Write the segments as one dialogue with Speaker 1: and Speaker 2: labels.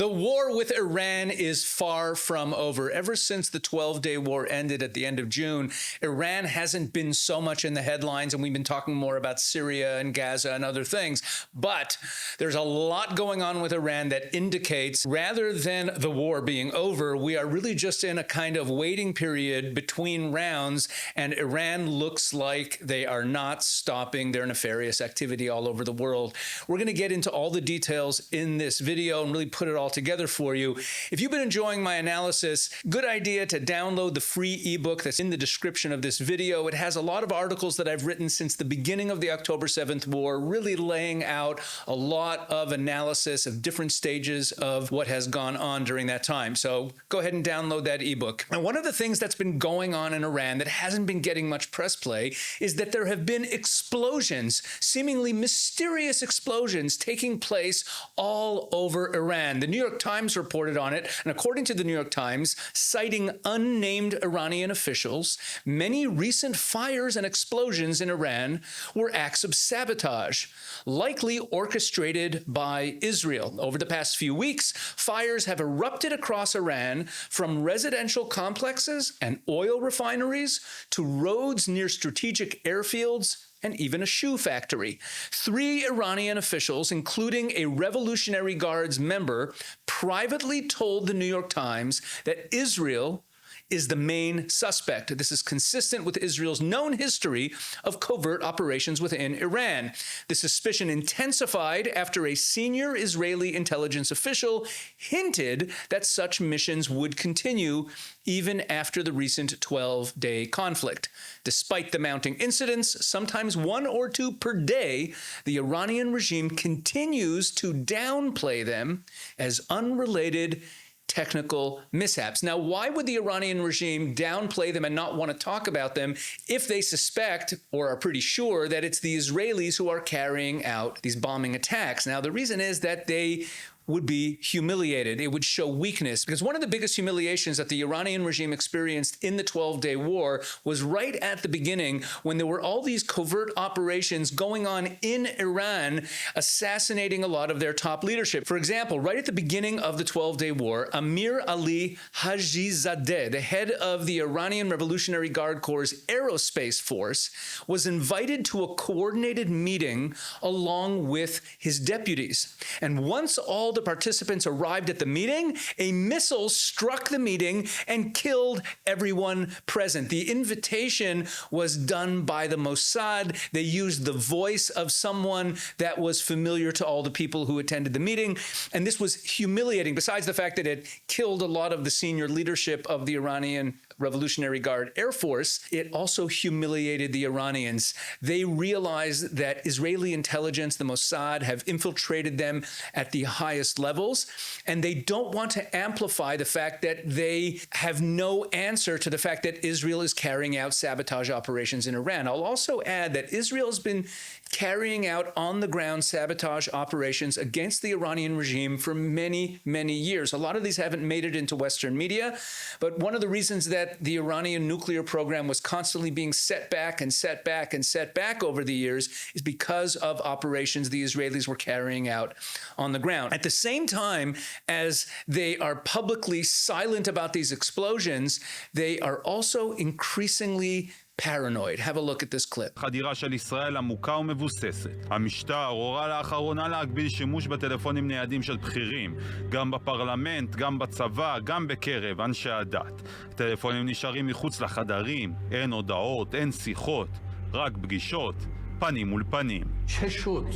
Speaker 1: The war with Iran is far from over. Ever since the 12-day war ended at the end of June, Iran hasn't been so much in the headlines, and we've been talking more about Syria and Gaza and other things. But there's a lot going on with Iran that indicates, rather than the war being over, we are really just in a kind of waiting period between rounds, and Iran looks like they are not stopping their nefarious activity all over the world. We're going to get into all the details in this video and really put it all together for you. If you've been enjoying my analysis, good idea to download the free ebook that's in the description of this video. It has a lot of articles that I've written since the beginning of the October 7th war, really laying out a lot of analysis of different stages of what has gone on during that time. So go ahead and download that ebook. And one of the things that's been going on in Iran that hasn't been getting much press play is that there have been explosions, seemingly mysterious explosions taking place all over Iran. The New York Times reported on it, and according to the New York Times, citing unnamed Iranian officials, many recent fires and explosions in Iran were acts of sabotage, likely orchestrated by Israel. Over the past few weeks, fires have erupted across Iran, from residential complexes and oil refineries to roads near strategic airfields and even a shoe factory. 3 Iranian officials, including a Revolutionary Guards member, privately told the New York Times that Israel is the main suspect. This is consistent with Israel's known history of covert operations within Iran. The suspicion intensified after a senior Israeli intelligence official hinted that such missions would continue even after the recent 12-day conflict. Despite the mounting incidents, sometimes 1 or 2 per day, the Iranian regime continues to downplay them as unrelated technical mishaps. Now, why would the Iranian regime downplay them and not want to talk about them if they suspect or are pretty sure that it's the Israelis who are carrying out these bombing attacks? Now, the reason is that they would be humiliated. It would show weakness, because one of the biggest humiliations that the Iranian regime experienced in the 12-day war was right at the beginning, when there were all these covert operations going on in Iran, assassinating a lot of their top leadership. For example, right at the beginning of the 12-day war, Amir Ali Hajizadeh, the head of the Iranian Revolutionary Guard Corps' aerospace force, was invited to a coordinated meeting along with his deputies. And once all the participants arrived at the meeting, a missile struck the meeting and killed everyone present. The invitation was done by the Mossad. They used the voice of someone that was familiar to all the people who attended the meeting, and this was humiliating. Besides the fact that it killed a lot of the senior leadership of the Iranian Revolutionary Guard Air Force, it also humiliated the Iranians. They realized that Israeli intelligence, the Mossad, have infiltrated them at the highest levels, and they don't want to amplify the fact that they have no answer to the fact that Israel is carrying out sabotage operations in Iran. I'll also add that Israel has been carrying out on-the-ground sabotage operations against the Iranian regime for many, many years. A lot of these haven't made it into Western media, but one of the reasons that the Iranian nuclear program was constantly being set back and set back and set back over the years is because of operations the Israelis were carrying out on the ground. At the same time as they are publicly silent about these explosions, they are also increasingly paranoid. Have a look at this clip.
Speaker 2: חדירה של ישראל עמוקה ומבוססת. המשטר הורה לאחרונה להגביל שימוש בטלפונים ניידים של בכירים, גם בפרלמנט, גם בצבא, גם בקרב אנשי הדת. הטלפונים נשארים מחוץ לחדרים, אין הודעות, אין שיחות, רק פגישות, פנים מול פנים.
Speaker 3: چه شد؟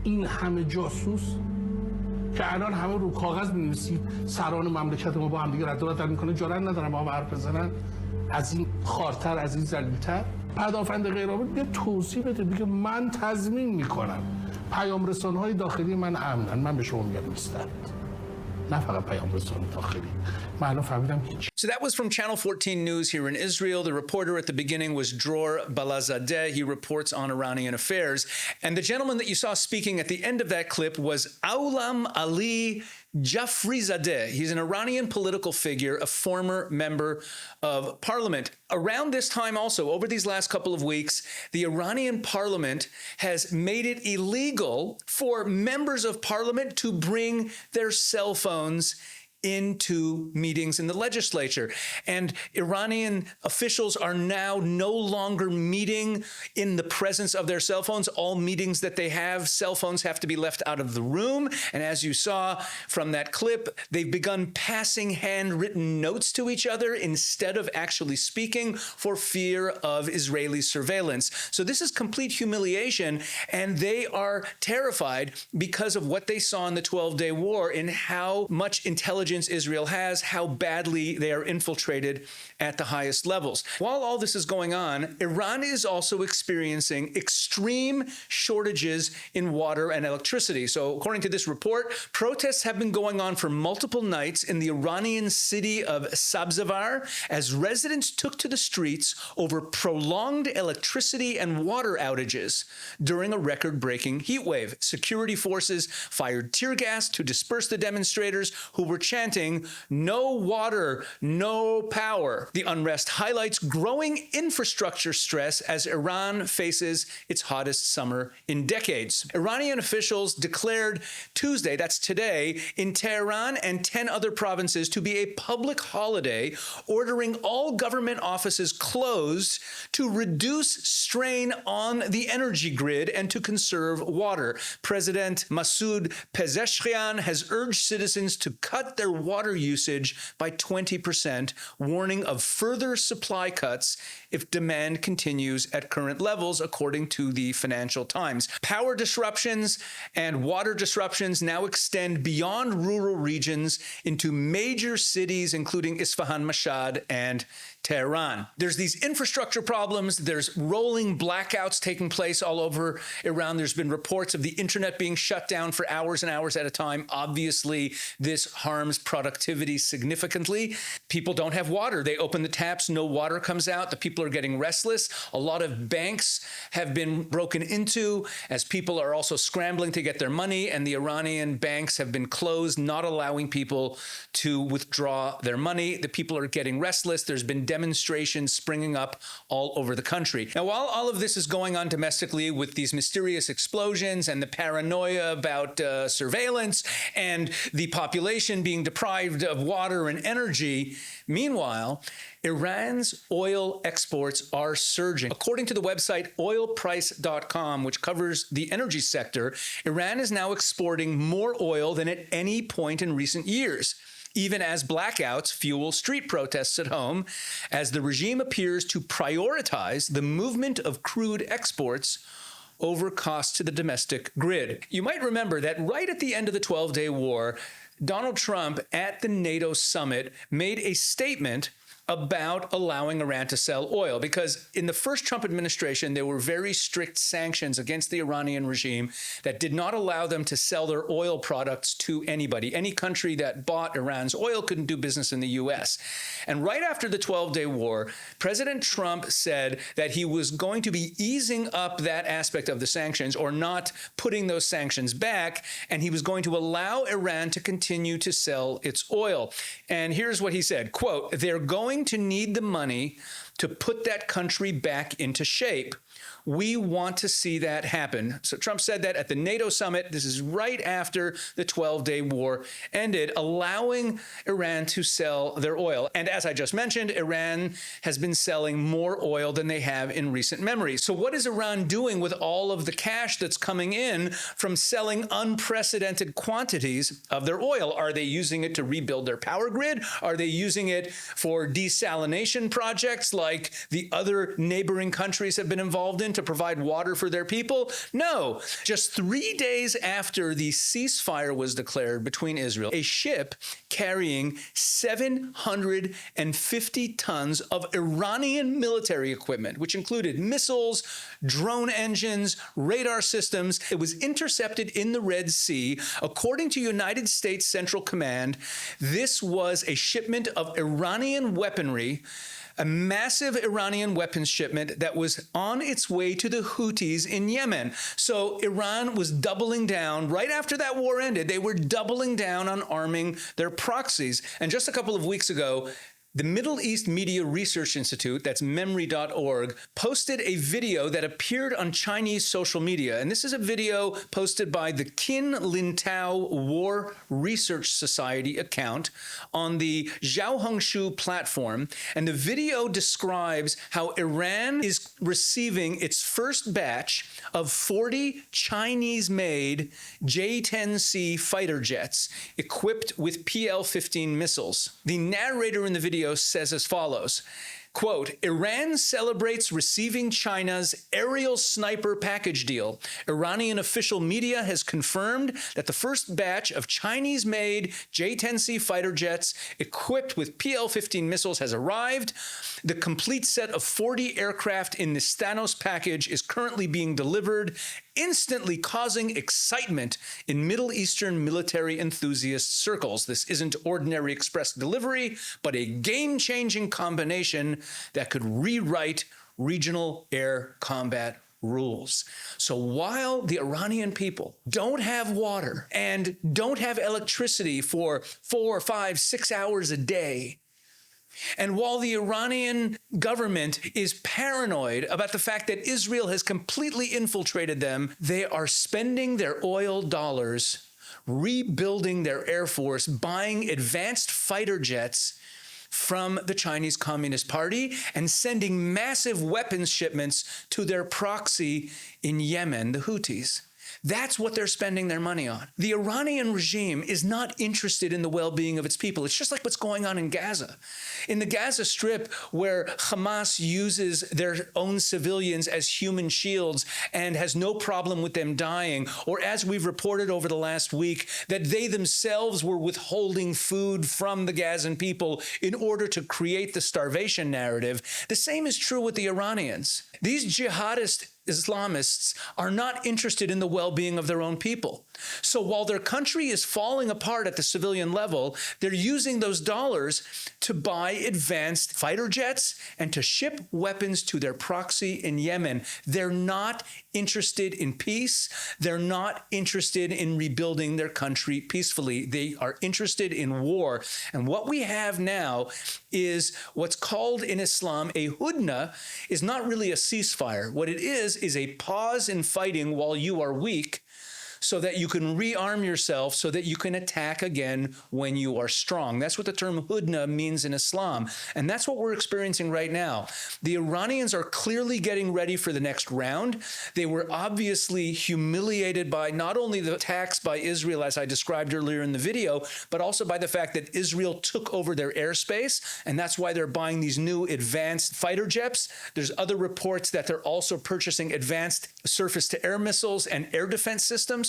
Speaker 3: این همه جاسوس که الان همه رو کاغذ می‌نویسید سران مملکت ما با هم دیگه رد و بدل می‌کنه، جرئت ندارن با هم حرف بزنن. از این خارتر، از این ذلیل‌تر. پدافند غیرقابل بیا توضیح بده، بگه من تضمین میکنم پیام رسان‌های داخلی من امنن. من به شما میگم نیستن، نه فقط پیام رسان داخلی. من الان فهمیدم هیچ.
Speaker 1: So that was from Channel 14 News here in Israel. The reporter at the beginning was Dror Balazadeh. He reports on Iranian affairs. And the gentleman that you saw speaking at the end of that clip was Aulam Ali Jafrizadeh. He's an Iranian political figure, a former member of parliament. Around this time also, over these last couple of weeks, the Iranian parliament has made it illegal for members of parliament to bring their cell phones into meetings in the legislature. And Iranian officials are now no longer meeting in the presence of their cell phones. All meetings that they have, cell phones have to be left out of the room. And as you saw from that clip, they've begun passing handwritten notes to each other instead of actually speaking for fear of Israeli surveillance. So this is complete humiliation, and they are terrified because of what they saw in the 12-day war, in how much intelligence Israel has, how badly they are infiltrated at the highest levels. While all this is going on, Iran is also experiencing extreme shortages in water and electricity. So according to this report, protests have been going on for multiple nights in the Iranian city of Sabzavar as residents took to the streets over prolonged electricity and water outages during a record-breaking heat wave. Security forces fired tear gas to disperse the demonstrators who were chanting, "No water, no power." The unrest highlights growing infrastructure stress as Iran faces its hottest summer in decades. Iranian officials declared Tuesday, that's today, in Tehran and 10 other provinces to be a public holiday, ordering all government offices closed to reduce strain on the energy grid and to conserve water. President Mossad Pezeshkian has urged citizens to cut their water usage by 20%, warning of further supply cuts if demand continues at current levels, according to the Financial Times. Power disruptions and water disruptions now extend beyond rural regions into major cities, including Isfahan, Mossad, and Tehran. There's these infrastructure problems. There's rolling blackouts taking place all over Iran. There's been reports of the internet being shut down for hours and hours at a time. Obviously, this harms productivity significantly. People don't have water. They open the taps, no water comes out. The people are getting restless. A lot of banks have been broken into as people are also scrambling to get their money, and the Iranian banks have been closed, not allowing people to withdraw their money. The people are getting restless. There's been demonstrations springing up all over the country. Now, while all of this is going on domestically with these mysterious explosions and the paranoia about surveillance and the population being deprived of water and energy, meanwhile, Iran's oil exports are surging. According to the website oilprice.com, which covers the energy sector, Iran is now exporting more oil than at any point in recent years, even as blackouts fuel street protests at home, as the regime appears to prioritize the movement of crude exports over costs to the domestic grid. You might remember that right at the end of the 12-day war, Donald Trump at the NATO summit made a statement about allowing Iran to sell oil, because in the first Trump administration, there were very strict sanctions against the Iranian regime that did not allow them to sell their oil products to anybody. Any country that bought Iran's oil couldn't do business in the U.S. And right after the 12-day war, President Trump said that he was going to be easing up that aspect of the sanctions, or not putting those sanctions back, and he was going to allow Iran to continue to sell its oil. And here's what he said, quote, "They're going to need the money to put that country back into shape. We want to see that happen." So Trump said that at the NATO summit. This is right after the 12-day war ended, allowing Iran to sell their oil. And as I just mentioned, Iran has been selling more oil than they have in recent memory. So what is Iran doing with all of the cash that's coming in from selling unprecedented quantities of their oil? Are they using it to rebuild their power grid? Are they using it for desalination projects like the other neighboring countries have been involved in, to provide water for their people? No. Just 3 days after the ceasefire was declared between Israel, a ship carrying 750 tons of Iranian military equipment, which included missiles, drone engines, radar systems, it was intercepted in the Red Sea. According to United States Central Command, this was a shipment of Iranian weaponry a massive Iranian weapons shipment that was on its way to the Houthis in Yemen. So Iran was doubling down. Right after that war ended, they were doubling down on arming their proxies. And just a couple of weeks ago, the Middle East Media Research Institute, that's memory.org, posted a video that appeared on Chinese social media. And this is a video posted by the Qin Lintao War Research Society account on the Xiaohongshu platform. And the video describes how Iran is receiving its first batch of 40 Chinese-made J-10C fighter jets equipped with PL-15 missiles. The narrator in the video says as follows, quote, Iran celebrates receiving China's aerial sniper package deal. Iranian official media has confirmed that the first batch of Chinese-made J-10C fighter jets equipped with PL-15 missiles has arrived. The complete set of 40 aircraft in the Stanos package is currently being delivered, instantly causing excitement in Middle Eastern military enthusiast circles. This isn't ordinary express delivery, but a game-changing combination that could rewrite regional air combat rules. So while the Iranian people don't have water and don't have electricity for 4, 5, 6 hours a day, and while the Iranian government is paranoid about the fact that Israel has completely infiltrated them, they are spending their oil dollars rebuilding their air force, buying advanced fighter jets from the Chinese Communist Party and sending massive weapons shipments to their proxy in Yemen, the Houthis. That's what they're spending their money on. The Iranian regime is not interested in the well-being of its people. It's just like what's going on in Gaza. In the Gaza Strip, where Hamas uses their own civilians as human shields and has no problem with them dying, or as we've reported over the last week, that they themselves were withholding food from the Gazan people in order to create the starvation narrative. The same is true with the Iranians. These jihadist Islamists are not interested in the well-being of their own people. So while their country is falling apart at the civilian level, they're using those dollars to buy advanced fighter jets and to ship weapons to their proxy in Yemen. They're not interested in peace. They're not interested in rebuilding their country peacefully. They are interested in war. And what we have now is what's called in Islam a hudna, is not really a ceasefire. What it is a pause in fighting while you are weak, so that you can rearm yourself so that you can attack again when you are strong. That's what the term hudna means in Islam. And that's what we're experiencing right now. The Iranians are clearly getting ready for the next round. They were obviously humiliated by not only the attacks by Israel, as I described earlier in the video, but also by the fact that Israel took over their airspace. And that's why they're buying these new advanced fighter jets. There's other reports that they're also purchasing advanced surface-to-air missiles and air defense systems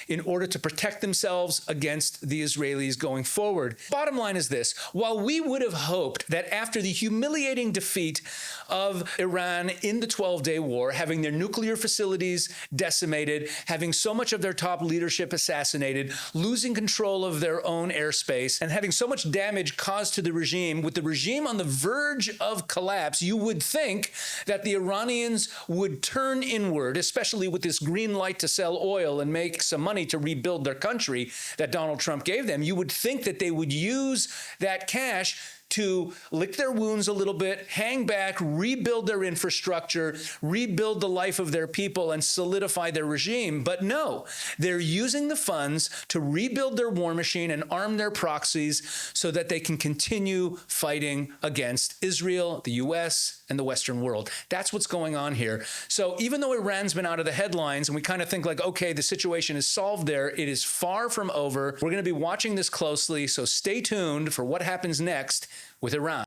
Speaker 1: in order to protect themselves against the Israelis going forward. Bottom line is this: while we would have hoped that after the humiliating defeat of Iran in the 12-day war, having their nuclear facilities decimated, having so much of their top leadership assassinated, losing control of their own airspace, and having so much damage caused to the regime, with the regime on the verge of collapse, you would think that the Iranians would turn inward, especially with this green light to sell oil and make some money to rebuild their country that Donald Trump gave them. You would think that they would use that cash to lick their wounds a little bit, hang back, rebuild their infrastructure, rebuild the life of their people, and solidify their regime. But no, they're using the funds to rebuild their war machine and arm their proxies so that they can continue fighting against Israel, the U.S., and the Western world. That's what's going on here. So even though Iran's been out of the headlines and we kind of think like, okay, the situation is solved there, it is far from over. We're going to be watching this closely, so stay tuned for what happens next with Iran.